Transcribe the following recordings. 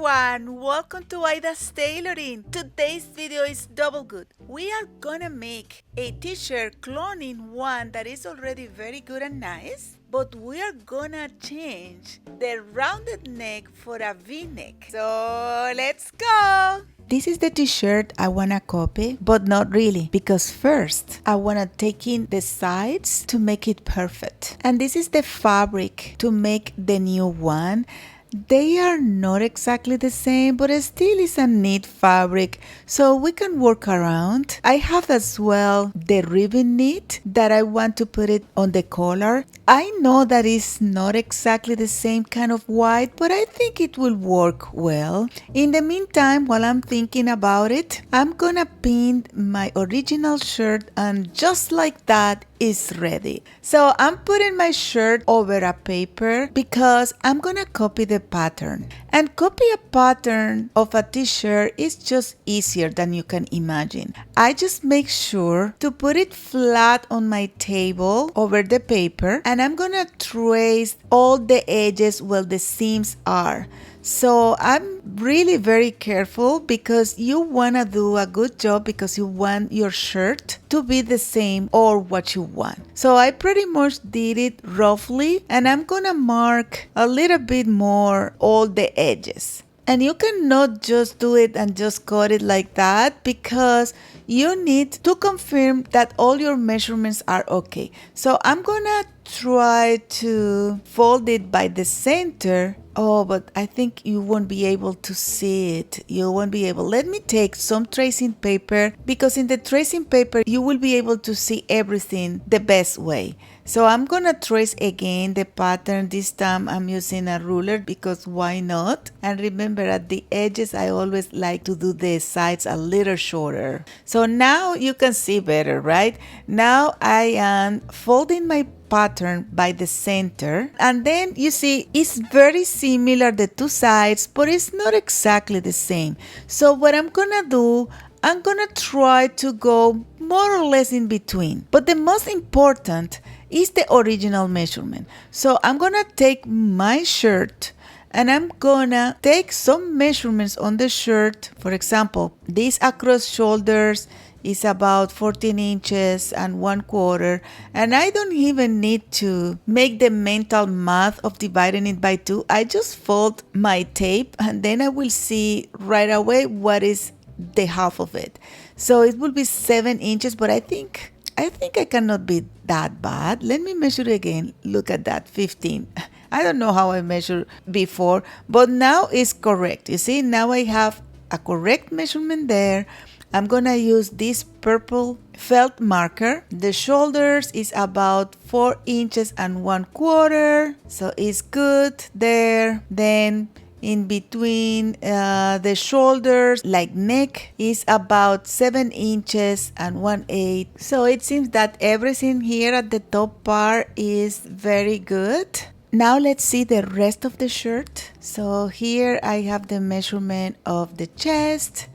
everyone, welcome to Ida's Tailoring. Today's video is double good. We are gonna make a t-shirt cloning one that is already very good and nice, but we are gonna change the rounded neck for a v-neck. So let's go! This is the t-shirt I wanna copy, but not really, because first I wanna take in the sides to make it perfect. And this is the fabric to make the new one. They are not exactly the same, but it still is a neat fabric, so we can work around. I have as well the ribbon knit that I want to put it on the collar. I know that it's not exactly the same kind of white, but I think it will work well. In the meantime, while I'm thinking about it, I'm gonna pin my original shirt, and just like that, is ready. So I'm putting my shirt over a paper because I'm gonna copy the pattern. And copy a pattern of a t-shirt is just easier than you can imagine. I just make sure to put it flat on my table over the paper, and I'm gonna trace all the edges where the seams are. So I'm really very careful because you want to do a good job, because you want your shirt to be the same or what you want. So I pretty much did it roughly, and I'm gonna mark a little bit more all the edges. And you cannot just do it and just cut it like that, because you need to confirm that all your measurements are okay. So I'm gonna try to fold it by the center. Oh, but I think you won't be able to see it. You won't be able. Let me take some tracing paper, because in the tracing paper you will be able to see everything the best way. So I'm gonna trace again the pattern. This time I'm using a ruler, because why not? And remember, at the edges I always like to do the sides a little shorter. So now you can see better, right? Now I am folding my pattern by the center, and then you see it's very similar, the two sides, but it's not exactly the same. So what I'm gonna do, I'm gonna try to go more or less in between. But the most important is the original measurement. So I'm gonna take my shirt and I'm gonna take some measurements on the shirt. For example, this across shoulders is about 14 inches and 1/4, and I don't even need to make the mental math of dividing it by 2. I just fold my tape, and then I will see right away what is the half of it. So it will be 7 inches, but I think I cannot be that bad. Let me measure again. Look at that, 15. I don't know how I measured before, but now it's correct. You see, now I have a correct measurement there. I'm gonna use this purple felt marker. The shoulders is about 4 inches and 1/4, so it's good there. Then in between the shoulders, like neck, is about 7 inches and 1/8. So it seems that everything here at the top part is very good. Now let's see the rest of the shirt. So here I have the measurement of the chest.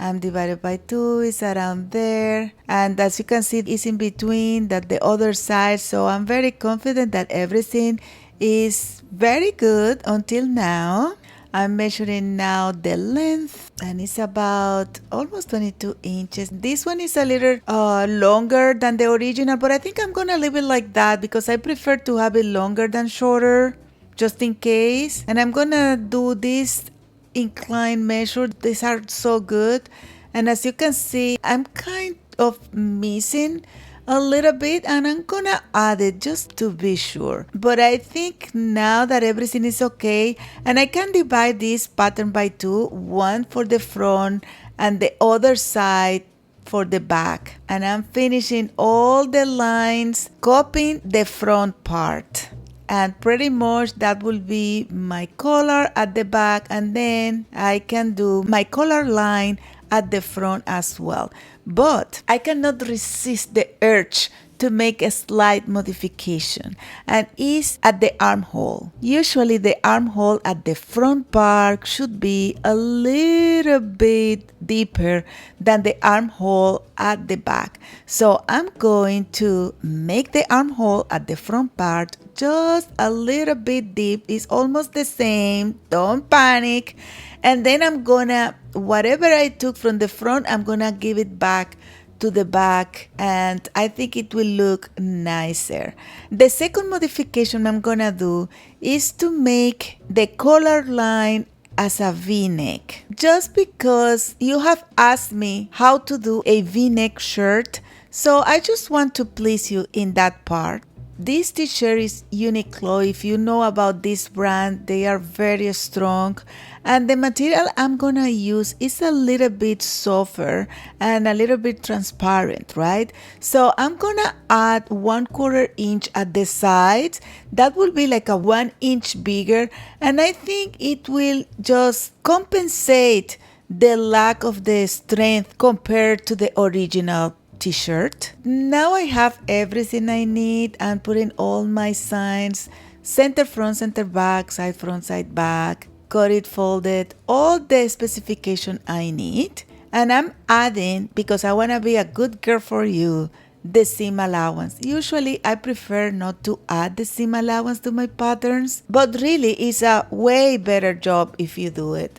Divided by 2 is around there, and as you can see, it's in between that the other side. So I'm very confident that everything is very good until now. I'm measuring now the length, and it's about almost 22 inches. This one is a little longer than the original, but I think I'm gonna leave it like that because I prefer to have it longer than shorter, just in case. And I'm gonna do this incline measure. These are so good, and as you can see, I'm kind of missing a little bit, and I'm gonna add it just to be sure. But I think now that everything is okay, and I can divide this pattern by 2, one for the front and the other side for the back, and I'm finishing all the lines, copying the front part. And pretty much that will be my collar at the back, and then I can do my collar line at the front as well. But I cannot resist the urge to make a slight modification, and is at the armhole. Usually the armhole at the front part should be a little bit deeper than the armhole at the back. So I'm going to make the armhole at the front part just a little bit deep. It's almost the same. Don't panic. And then I'm gonna, whatever I took from the front, I'm gonna give it back to the back, and I think it will look nicer. The second modification I'm gonna do is to make the collar line as a V-neck, just because you have asked me how to do a V-neck shirt, so I just want to please you in that part. This t-shirt is Uniqlo. If you know about this brand, they are very strong, and the material I'm gonna use is a little bit softer and a little bit transparent, right? So I'm gonna add 1/4 inch at the sides. That will be like a 1 inch bigger, and I think it will just compensate the lack of the strength compared to the original t-shirt. Now I have everything I need. I'm putting all my signs, center front, center back, side front, side back, cut it, folded, all the specification I need. And I'm adding, because I want to be a good girl for you, the seam allowance. Usually I prefer not to add the seam allowance to my patterns, but really it's a way better job if you do it.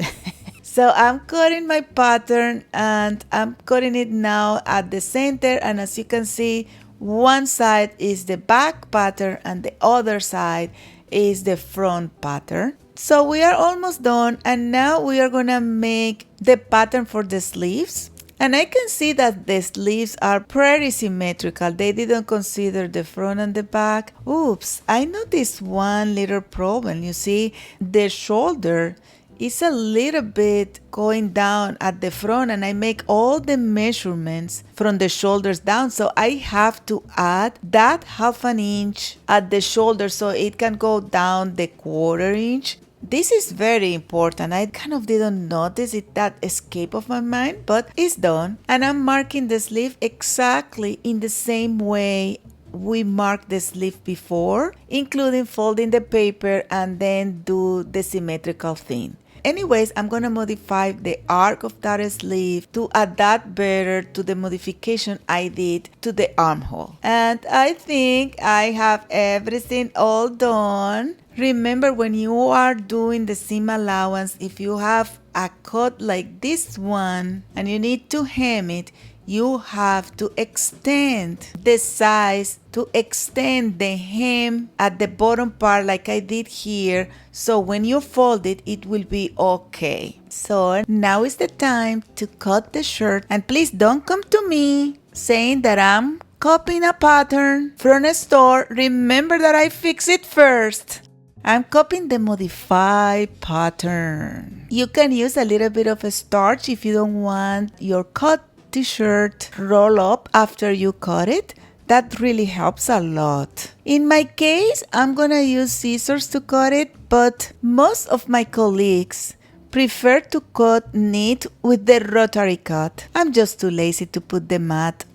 So I'm cutting my pattern, and I'm cutting it now at the center, and as you can see, one side is the back pattern and the other side is the front pattern. So we are almost done, and now we are gonna make the pattern for the sleeves. And I can see that the sleeves are pretty symmetrical. They didn't consider the front and the back. Oops, I noticed one little problem. You see, the shoulder is a little bit going down at the front, and I make all the measurements from the shoulders down, so I have to add that 1/2 inch at the shoulder so it can go down the 1/4 inch. This is very important. I kind of didn't notice it, that escape of my mind, but it's done. And I'm marking the sleeve exactly in the same way we marked the sleeve before, including folding the paper and then do the symmetrical thing. Anyways, I'm gonna modify the arc of that sleeve to adapt better to the modification I did to the armhole. And I think I have everything all done. Remember, when you are doing the seam allowance, if you have a cut like this one and you need to hem it, you have to extend the size to extend the hem at the bottom part like I did here, so when you fold it, it will be okay. So now is the time to cut the shirt, and please don't come to me saying that I'm copying a pattern from a store. Remember that I fix it first. I'm copying the modified pattern. You can use a little bit of a starch if you don't want your cut t-shirt roll up after you cut it. That really helps a lot. In my case, I'm gonna use scissors to cut it, but most of my colleagues prefer to cut neat with the rotary cut. I'm just too lazy to put the mat.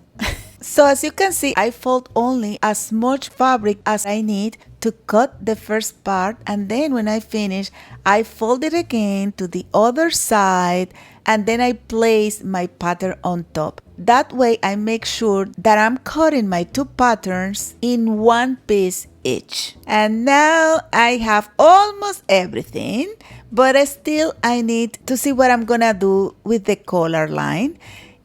So as you can see, I fold only as much fabric as I need to cut the first part, and then when I finish, I fold it again to the other side, and then I place my pattern on top. That way I make sure that I'm cutting my two patterns in one piece each. And now I have almost everything, but still I need to see what I'm gonna do with the collar line.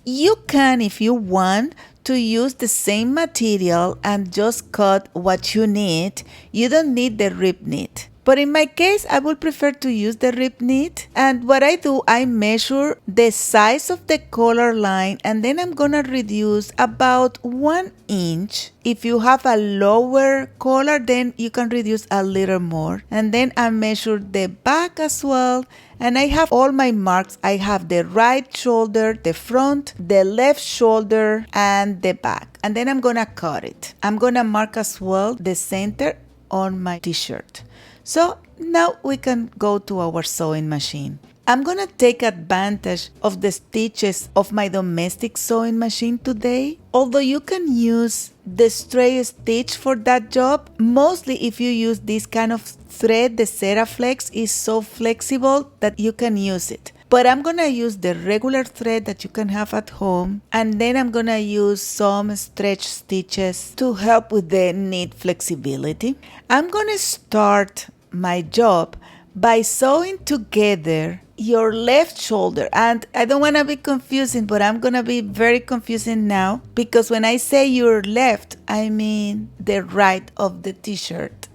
You can, if you want, to use the same material and just cut what you need. You don't need the rib knit. But in my case, I would prefer to use the rib knit. And what I do, I measure the size of the collar line, and then I'm gonna reduce about 1 inch. If you have a lower collar, then you can reduce a little more. And then I measure the back as well. And I have all my marks. I have the right shoulder, the front, the left shoulder, and the back. And then I'm gonna cut it. I'm gonna mark as well the center on my t-shirt. So now we can go to our sewing machine. I'm gonna take advantage of the stitches of my domestic sewing machine today. Although you can use the straight stitch for that job, mostly if you use this kind of thread, the Ceraflex is so flexible that you can use it. But I'm gonna use the regular thread that you can have at home, and then I'm gonna use some stretch stitches to help with the knit flexibility. I'm gonna start my job by sewing together your left shoulder. And I don't want to be confusing, but I'm going to be very confusing now, because when I say your left, I mean the right of the t-shirt.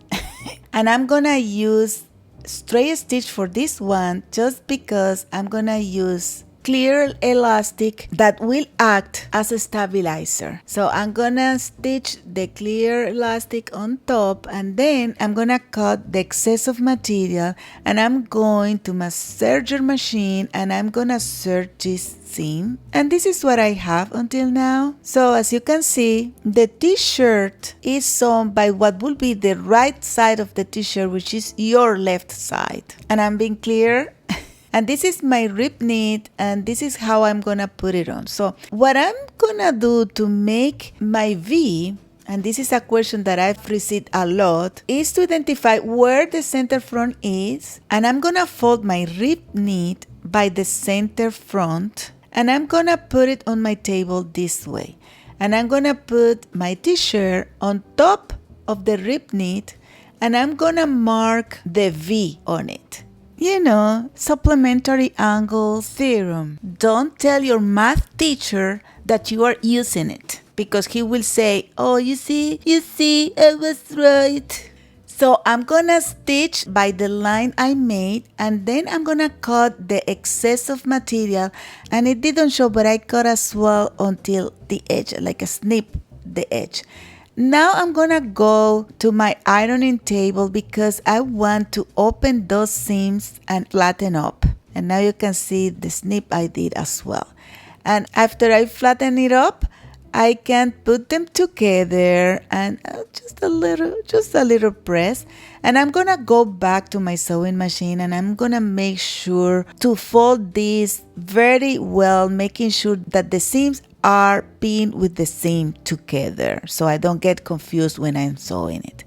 And I'm going to use straight stitch for this one just because I'm going to use clear elastic that will act as a stabilizer. So I'm gonna stitch the clear elastic on top, and then I'm gonna cut the excess of material, and I'm going to my serger machine and I'm gonna serge this seam. And this is what I have until now. So as you can see, the t-shirt is sewn by what will be the right side of the t-shirt, which is your left side. And I'm being clear. And this is my rib knit, and this is how I'm gonna put it on. So what I'm gonna do to make my V, and this is a question that I've received a lot, is to identify where the center front is, and I'm gonna fold my rib knit by the center front, and I'm gonna put it on my table this way. And I'm gonna put my t-shirt on top of the rib knit, and I'm gonna mark the V on it. You know, supplementary angle theorem. Don't tell your math teacher that you are using it, because he will say, oh, you see, I was right. So I'm gonna stitch by the line I made, and then I'm gonna cut the excess of material, and it didn't show, but I cut as well until the edge, like a snip the edge. Now I'm gonna go to my ironing table because I want to open those seams and flatten up. And now you can see the snip I did as well. And after I flatten it up, I can put them together and just a little press. And I'm gonna go back to my sewing machine, and I'm gonna make sure to fold this very well, making sure that the seams are pinned with the seam together, so I don't get confused when I'm sewing it.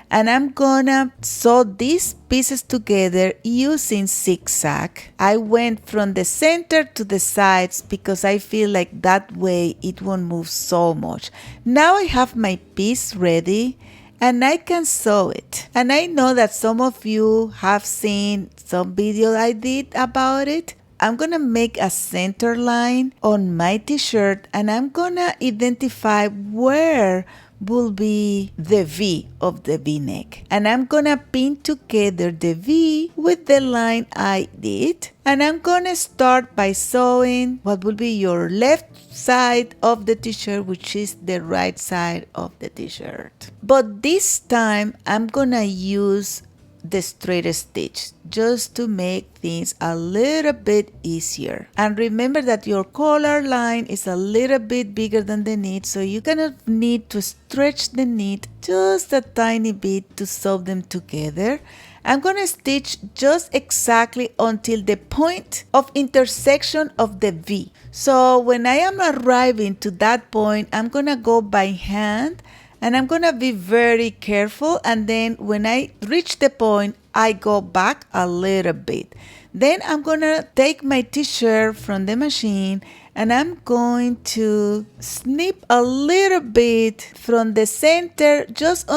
And I'm gonna sew these pieces together using zigzag. I went from the center to the sides because I feel like that way it won't move so much. Now I have my piece ready and I can sew it. And I know that some of you have seen some video I did about it. I'm gonna make a center line on my t-shirt, and I'm gonna identify where will be the V of the V-neck. And I'm gonna pin together the V with the line I did. And I'm gonna start by sewing what will be your left side of the t-shirt, which is the right side of the t-shirt. But this time I'm gonna use the straight stitch just to make things a little bit easier. And remember that your collar line is a little bit bigger than the knit, so you're gonna need to stretch the knit just a tiny bit to sew them together. I'm gonna stitch just exactly until the point of intersection of the V. So when I am arriving to that point, I'm gonna go by hand. And I'm gonna be very careful, and then when I reach the point, I go back a little bit. Then I'm gonna take my t-shirt from the machine, and I'm going to snip a little bit from the center just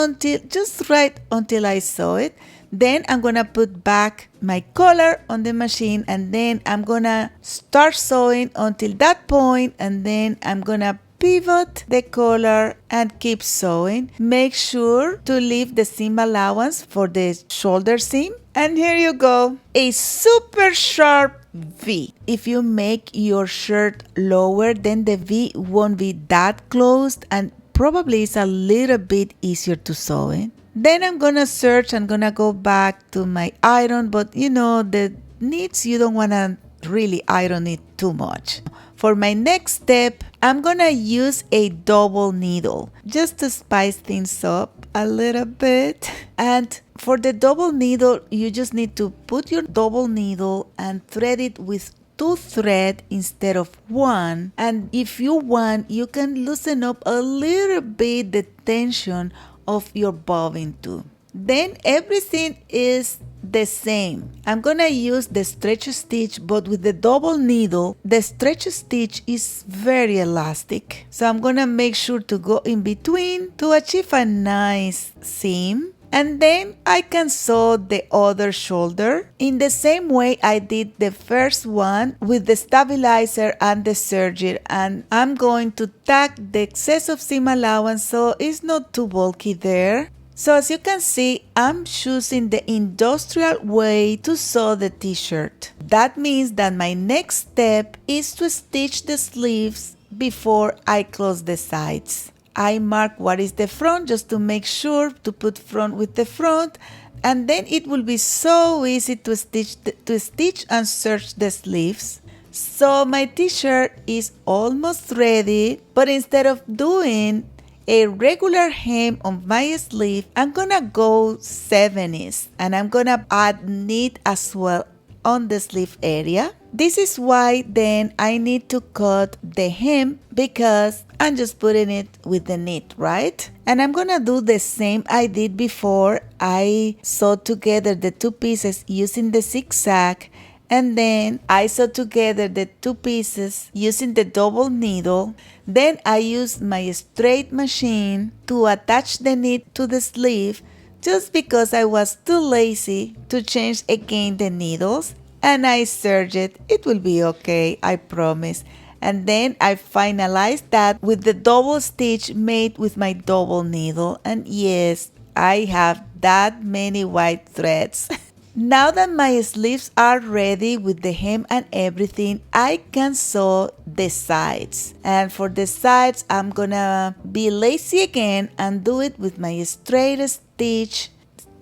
right until I sew it. Then I'm gonna put back my collar on the machine, and then I'm gonna start sewing until that point, and then I'm gonna pivot the collar and keep sewing. Make sure to leave the seam allowance for the shoulder seam. And here you go, a super sharp V. If you make your shirt lower, then the V won't be that closed, and probably it's a little bit easier to sew in. Then I'm gonna serge. I'm gonna go back to my iron, but you know, the knits, you don't wanna really iron it too much. For my next step, I'm gonna use a double needle just to spice things up a little bit. And for the double needle, you just need to put your double needle and thread it with 2 threads instead of 1. And if you want, you can loosen up a little bit the tension of your bobbin too. Then everything is the same. I'm gonna use the stretch stitch, but with the double needle. The stretch stitch is very elastic, so I'm gonna make sure to go in between to achieve a nice seam. And then I can sew the other shoulder in the same way I did the first one with the stabilizer and the serger, and I'm going to tack the excess of seam allowance so it's not too bulky there. So as you can see, I'm choosing the industrial way to sew the t-shirt. That means that my next step is to stitch the sleeves before I close the sides. I mark what is the front just to make sure to put front with the front, and then it will be so easy to stitch and serge the sleeves. So my t-shirt is almost ready, but instead of doing a regular hem on my sleeve, I'm gonna go 70s, and I'm gonna add knit as well on the sleeve area. This is why then I need to cut the hem, because I'm just putting it with the knit, right? And I'm gonna do the same I did before. I sewed together the two pieces using the zigzag, and then I sew together the two pieces using the double needle. Then I used my straight machine to attach the knit to the sleeve, just because I was too lazy to change again the needles, and I serged it. It will be okay, I promise. And then I finalized that with the double stitch made with my double needle, and yes, I have that many white threads. Now that my sleeves are ready with the hem and everything, I can sew the sides. And for the sides, I'm gonna be lazy again and do it with my straight stitch.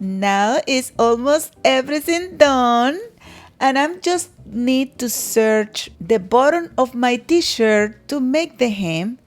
Now is almost everything done, and I'm just need to serge the bottom of my t-shirt to make the hem.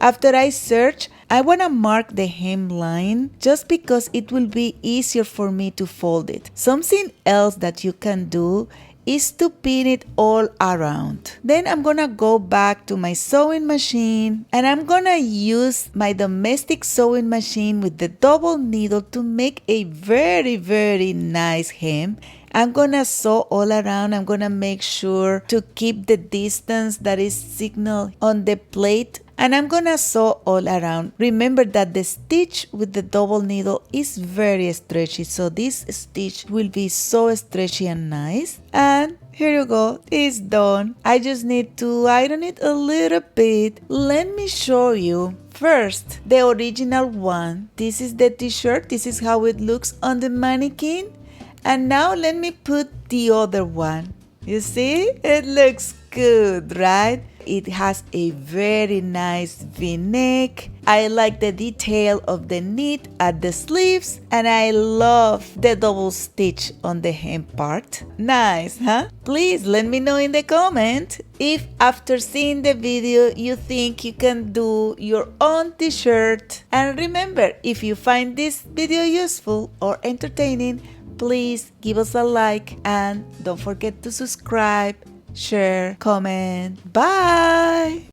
After I serge, I want to mark the hemline just because it will be easier for me to fold it. Something else that you can do is to pin it all around. Then I'm gonna go back to my sewing machine, and I'm gonna use my domestic sewing machine with the double needle to make a very nice hem. I'm gonna sew all around. I'm gonna make sure to keep the distance that is signaled on the plate, and I'm gonna sew all around. Remember that the stitch with the double needle is very stretchy, so this stitch will be so stretchy and nice. And here you go, it's done. I just need to iron it a little bit. Let me show you. First, the original one. This is the t-shirt. This is how it looks on the mannequin. And now let me put the other one. You see? It looks good, right? It has a very nice V-neck. I like the detail of the knit at the sleeves, and I love the double stitch on the hem part. Nice, huh? Please let me know in the comment if after seeing the video you think you can do your own t-shirt. And remember, if you find this video useful or entertaining, please give us a like, and don't forget to subscribe, share, comment. Bye!